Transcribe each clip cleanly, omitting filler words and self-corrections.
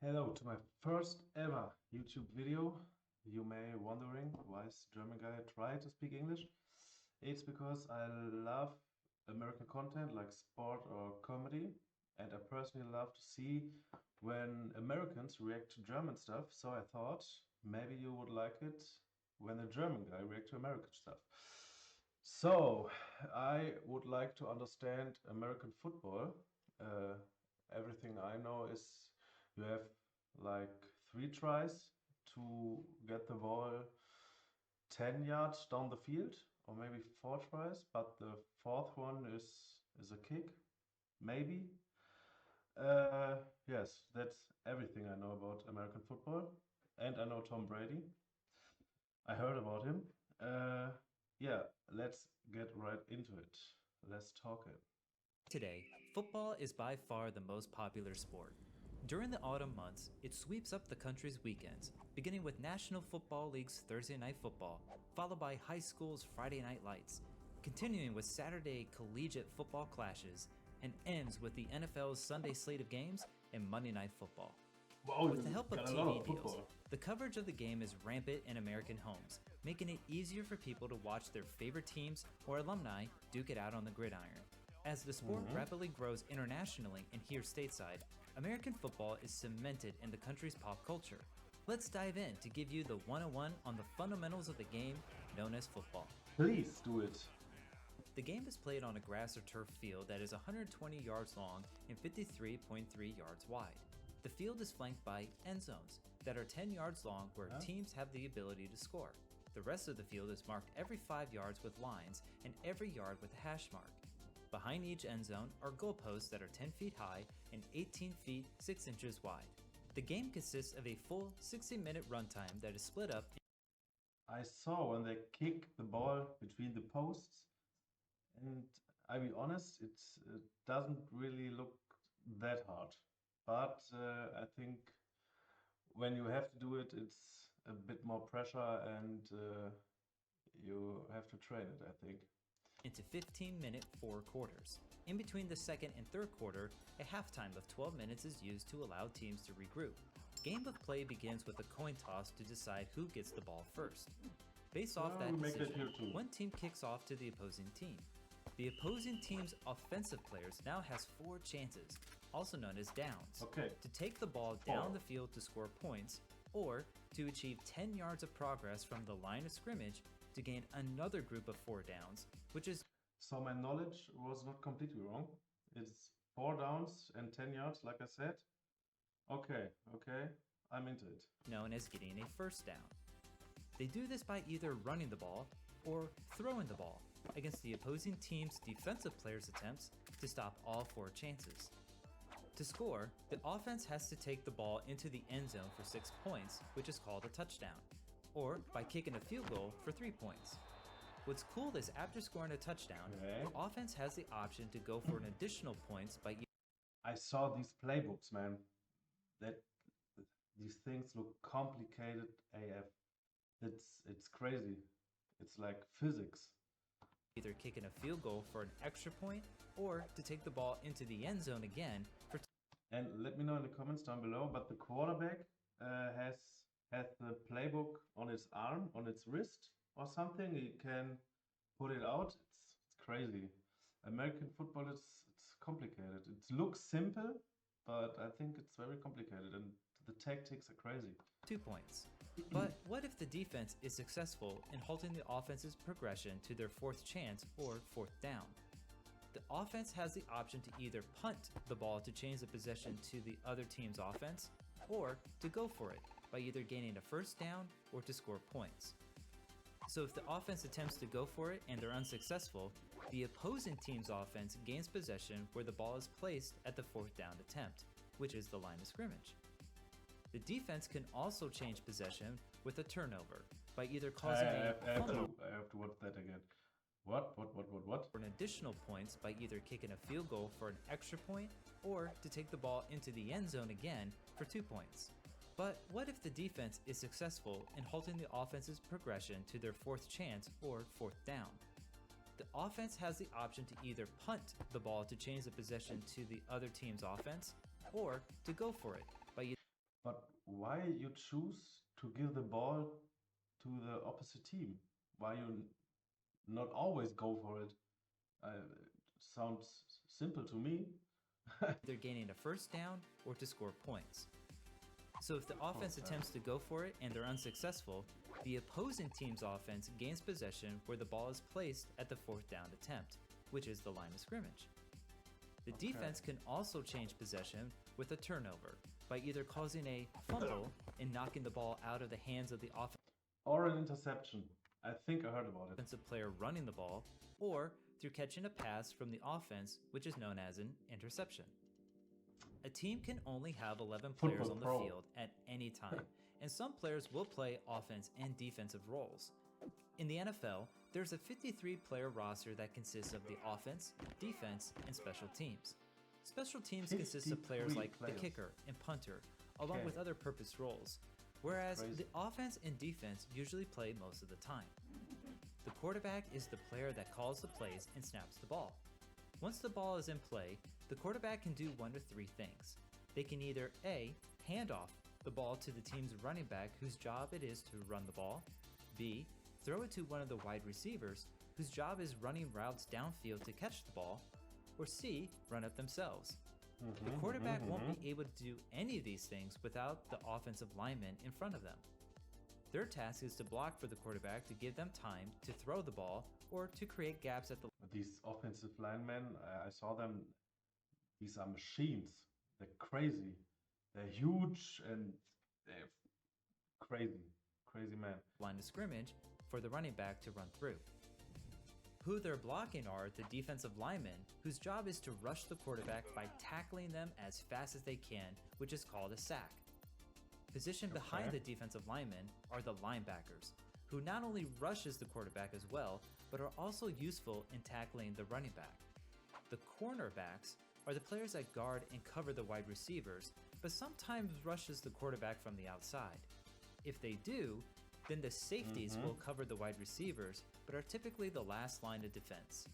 Hello to my first ever YouTube video. You may wondering why is German guy try to speak English? It's because I love American content like sport or comedy, and I personally love to see when Americans react to German stuff. So I thought maybe you would like it when a German guy react to American stuff. So I would like to understand American football. Uh, Everything I know is you have like three tries to get the ball 10 yards down the field, or maybe four tries, but the fourth one is a kick, maybe. Uh, yes, that's everything I know about American football, and I know Tom Brady. I heard about him. Uh, yeah, let's get right into it. Let's talk it. Today, football is by far the most popular sport. During the autumn months, it sweeps up the country's weekends, beginning with National Football League's Thursday Night Football, followed by high school's Friday Night Lights, continuing with Saturday collegiate football clashes, and ends with the NFL's Sunday slate of games and Monday Night Football. Wow, With the you help of got a lot TV of deals, football. the coverage of the game is rampant in American homes, making it easier for people to watch their favorite teams or alumni duke it out on the gridiron. As the sport rapidly grows internationally and here stateside, American football is cemented in the country's pop culture. Let's dive in to give you the 101 on the fundamentals of the game known as football. Please do it. The game is played on a grass or turf field that is 120 yards long and 53.3 yards wide. The field is flanked by end zones that are 10 yards long where Yeah. teams have the ability to score. The rest of the field is marked every 5 yards with lines and every yard with a hash mark. Behind each end zone are goalposts that are 10 feet high and 18 feet 6 inches wide. The game consists of a full 60-minute runtime that is split up. I saw when they kick the ball between the posts, and I'll be honest, it doesn't really look that hard. But I think when you have to do it, it's a bit more pressure, and you have to train it, I think. Into 15-minute four quarters. In between the second and third quarter, a halftime of 12 minutes is used to allow teams to regroup. Game of play begins with a coin toss to decide who gets the ball first. Based off Well, that we make that decision, here too. one team kicks off to the opposing team. The opposing team's offensive players now has 4 chances, also known as downs, Okay. to take the ball down the field to score points, or to achieve 10 yards of progress from the line of scrimmage to gain another group of 4 downs, which is So my knowledge was not completely wrong. It's four downs and 10 yards, like I said. Okay, okay, I'm into it. known as getting a first down. They do this by either running the ball or throwing the ball against the opposing team's defensive players' attempts to stop all 4 chances. To score, the offense has to take the ball into the end zone for 6 points, which is called a touchdown, or by kicking a field goal for 3 points. What's cool is after scoring a touchdown, Okay. the offense has the option to go for an additional points by I saw these playbooks, man. That these things look complicated AF. It's crazy. It's like physics. either kicking a field goal for an extra point or to take the ball into the end zone again for And let me know in the comments down below. But the quarterback has the playbook on his arm, on its wrist, or something. He can put it out. It's crazy. American football is it's complicated. It looks simple, but I think it's very complicated, and the tactics are crazy. 2 points. But what if the defense is successful in halting the offense's progression to their 4th chance or 4th down? The offense has the option to either punt the ball to change the possession to the other team's offense, or to go for it by either gaining a first down or to score points. So if the offense attempts to go for it and they're unsuccessful, the opposing team's offense gains possession where the ball is placed at the 4th down attempt, which is the line of scrimmage. The defense can also change possession with a turnover by either I, causing I, a have, I, have fumble to, I have to watch that again. What? for an additional points by either kicking a field goal for an extra point or to take the ball into the end zone again for 2 points. But what if the defense is successful in halting the offense's progression to their 4th chance or 4th down? The offense has the option to either punt the ball to change the possession to the other team's offense or to go for it by But why you choose to give the ball to the opposite team? Why you not always go for it? Sounds simple to me. Either gaining a first down or to score points. So if the offense Okay. attempts to go for it and they're unsuccessful, the opposing team's offense gains possession where the ball is placed at the fourth down attempt, which is the line of scrimmage. The Okay. defense can also change possession with a turnover by either causing a fumble and knocking the ball out of the hands of the Or an interception. I think I heard about it. offensive player running the ball, or through catching a pass from the offense, which is known as an interception. A team can only have 11 players Football on the Pro. field at any time, and some players will play offense and defensive roles. In the NFL, there's a 53-player roster that consists of the offense, defense, and special teams. Special teams consists of players 53 like the players. kicker and punter, along Okay. with other purpose roles, whereas Crazy. the offense and defense usually play most of the time. The quarterback is the player that calls the plays and snaps the ball. Once the ball is in play, the quarterback can do one of three things. They can either A, hand off the ball to the team's running back whose job it is to run the ball, B, throw it to one of the wide receivers whose job is running routes downfield to catch the ball, or C, run it themselves. The quarterback won't be able to do any of these things without the offensive lineman in front of them. Their task is to block for the quarterback to give them time to throw the ball or to create gaps at the These offensive linemen, I saw them. These are machines. They're crazy. They're huge and they're crazy. Crazy man. line of scrimmage for the running back to run through. Who they're blocking are the defensive linemen, whose job is to rush the quarterback by tackling them as fast as they can, which is called a sack. Positioned behind Okay. the defensive linemen are the linebackers, who not only rushes the quarterback as well, but are also useful in tackling the running back. The cornerbacks are the players that guard and cover the wide receivers, but sometimes rushes the quarterback from the outside. If they do, then the safeties will cover the wide receivers, but are typically the last line of defense.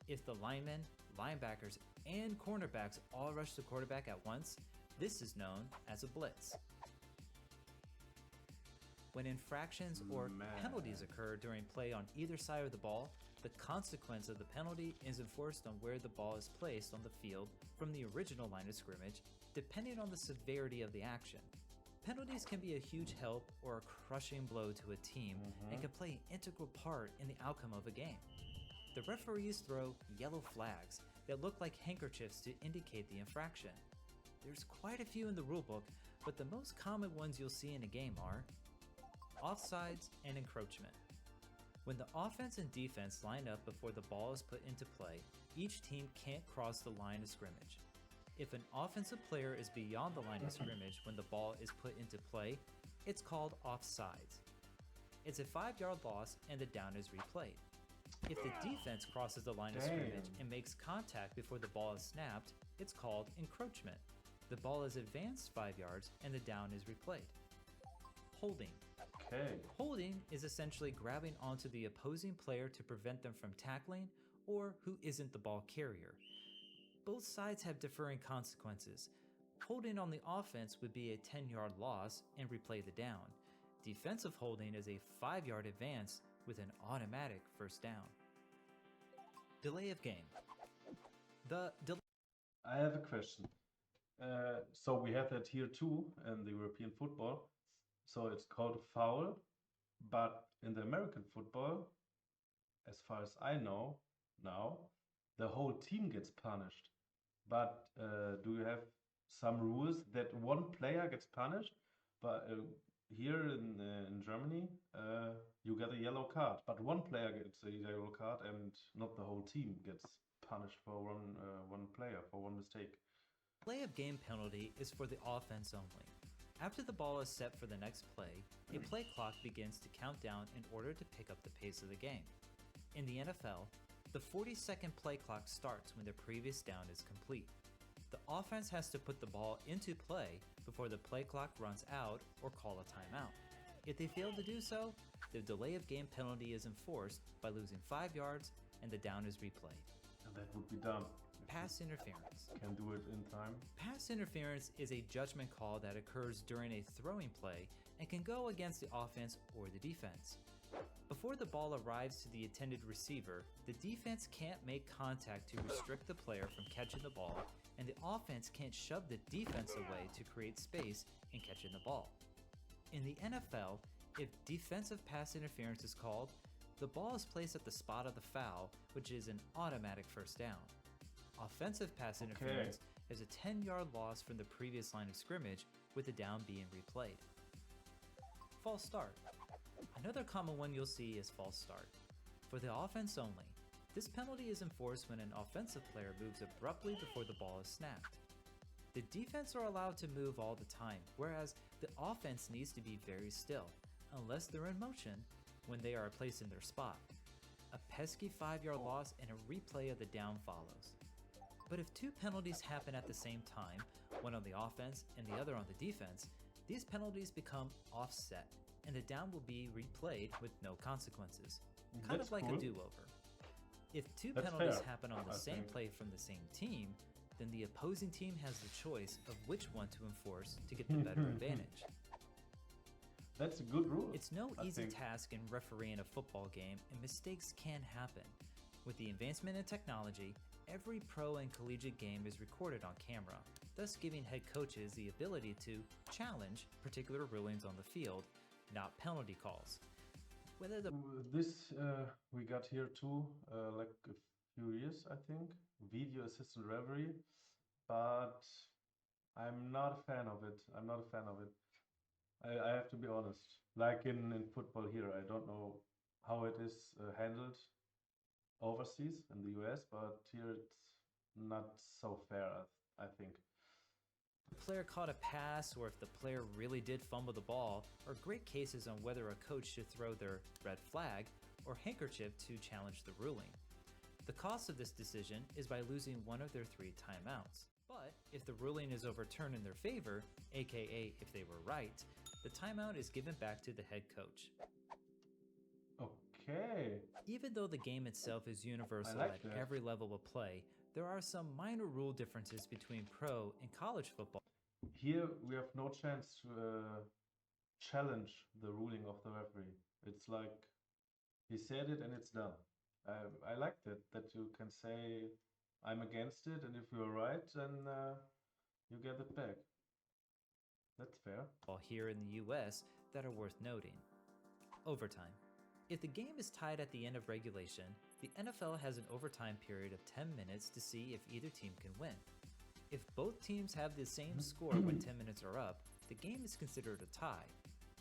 If the linemen, linebackers, and cornerbacks all rush the quarterback at once, this is known as a blitz. When infractions or penalties occur during play on either side of the ball, the consequence of the penalty is enforced on where the ball is placed on the field from the original line of scrimmage, depending on the severity of the action. Penalties can be a huge help or a crushing blow to a team and can play an integral part in the outcome of a game. The referees throw yellow flags that look like handkerchiefs to indicate the infraction. There's quite a few in the rulebook, but the most common ones you'll see in a game are offsides and encroachment. When the offense and defense line up before the ball is put into play, each team can't cross the line of scrimmage. If an offensive player is beyond the line of scrimmage when the ball is put into play, it's called offsides. It's a 5-yard loss and the down is replayed. If the defense crosses the line of scrimmage and makes contact before the ball is snapped, it's called encroachment. The ball is advanced 5 yards and the down is replayed. Holding. Okay. Holding is essentially grabbing onto the opposing player to prevent them from tackling or who isn't the ball carrier. Both sides have differing consequences. Holding on the offense would be a 10-yard loss and replay the down. Defensive holding is a 5-yard advance with an automatic first down. Delay of game. The delay I have a question. So we have that here too in the European football. So it's called a foul, but in the American football, as far as I know now, the whole team gets punished. But do you have some rules that one player gets punished? But here in Germany, you get a yellow card, but one player gets a yellow card, and not the whole team gets punished for one player for one mistake. delay of game penalty is for the offense only. After the ball is set for the next play, a play clock begins to count down in order to pick up the pace of the game. In the NFL, the 40-second play clock starts when the previous down is complete. The offense has to put the ball into play before the play clock runs out or call a timeout. If they fail to do so, the delay of game penalty is enforced by losing 5 yards and the down is replayed. And that would be dumb Pass interference. Can do it in time. Pass interference is a judgment call that occurs during a throwing play and can go against the offense or the defense. Before the ball arrives to the intended receiver, the defense can't make contact to restrict the player from catching the ball, and the offense can't shove the defense away to create space in catching the ball. In the NFL, if defensive pass interference is called, the ball is placed at the spot of the foul, which is an automatic first down. Offensive pass interference is a 10-yard loss from the previous line of scrimmage, with the down being replayed. False start. Another common one you'll see is false start. For the offense only, this penalty is enforced when an offensive player moves abruptly before the ball is snapped. The defense are allowed to move all the time, whereas the offense needs to be very still, unless they're in motion when they are placed in their spot. A pesky 5-yard loss and a replay of the down follows. But if two penalties happen at the same time, one on the offense and the other on the defense, these penalties become offset, and the down will be replayed with no consequences, kind of like a do-over. If two penalties happen on the same play from the same team, then the opposing team has the choice of which one to enforce to get the better advantage. That's a good rule. It's no easy task in refereeing a football game, and mistakes can happen. With the advancement in technology, every pro and collegiate game is recorded on camera, thus giving head coaches the ability to challenge particular rulings on the field, not penalty calls. Whether the we got here too, like a few years, I think, video assistant referee, but I'm not a fan of it. I have to be honest. Like in football here, I don't know how it is handled overseas in the US, but here it's not so fair, I think. Player caught a pass, or if the player really did fumble the ball, are great cases on whether a coach should throw their red flag or handkerchief to challenge the ruling. The cost of this decision is by losing one of their 3 timeouts. But if the ruling is overturned in their favor, aka if they were right, the timeout is given back to the head coach. Okay. Even though the game itself is universal like at that. every level of play, there are some minor rule differences between pro and college football. Here we have no chance to challenge the ruling of the referee. It's like he said it and it's done. I like that you can say I'm against it, and if you're right, then you get it back. That's fair. Here in the US that are worth noting. Overtime. If the game is tied at the end of regulation, the NFL has an overtime period of 10 minutes to see if either team can win. If both teams have the same score when 10 minutes are up, the game is considered a tie.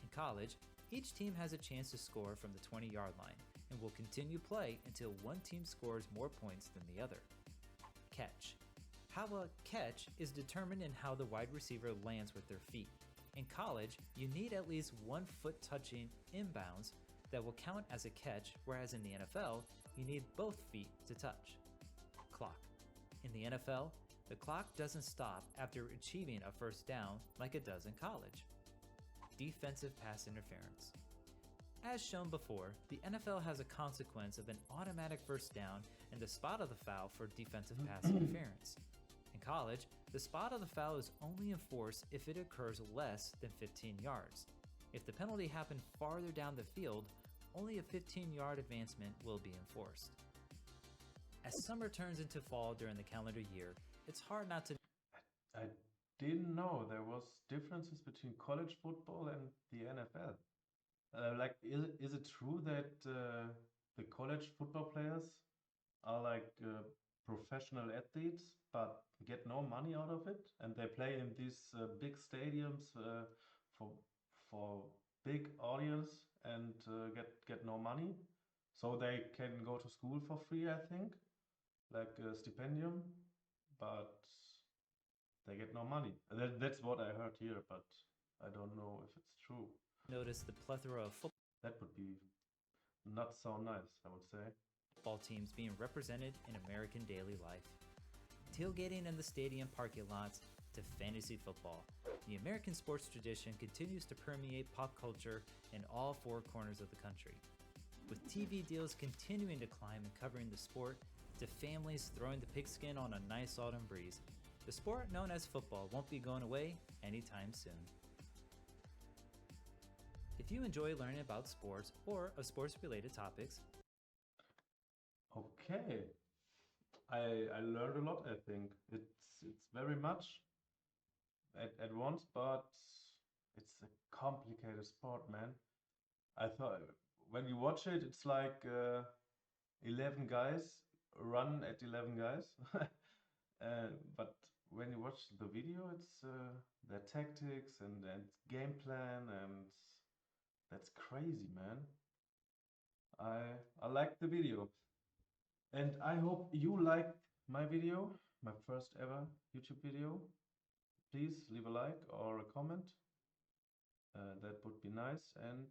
In college, each team has a chance to score from the 20-yard line and will continue play until one team scores more points than the other. Catch. How a catch is determined in how the wide receiver lands with their feet. In college, you need at least 1 foot touching inbounds that will count as a catch, whereas in the NFL, you need both feet to touch. Clock. In the NFL, the clock doesn't stop after achieving a first down like it does in college. Defensive pass interference. As shown before, the NFL has a consequence of an automatic first down in the spot of the foul for defensive pass interference. In college, the spot of the foul is only enforced if it occurs less than 15 yards. If the penalty happened farther down the field, only a 15-yard advancement will be enforced. As summer turns into fall during the calendar year, it's hard not to... I didn't know there was differences between college football and the NFL. Like, is it true that the college football players are like professional athletes but get no money out of it, and they play in these big stadiums for big audience and get no money, so they can go to school for free, I think, like a stipendium, but they get no money. That's what I heard here, but I don't know if it's true. Notice the plethora of That would be not so nice, I would say. football teams being represented in American daily life. Tailgating in the stadium parking lots to fantasy football, the American sports tradition continues to permeate pop culture in all 4 corners of the country. With TV deals continuing to climb and covering the sport, to families throwing the pigskin on a nice autumn breeze. The sport known as football won't be going away anytime soon. If you enjoy learning about sports or of sports-related topics, Okay, I learned a lot, I think. It's very much at once, but it's a complicated sport, man. I thought when you watch it, it's like 11 guys run at 11 guys. But when you watch the video, it's their tactics and game plan, and that's crazy, man. I like the video, and I hope you liked my video, my first ever YouTube video. Please leave a like or a comment. That would be nice. And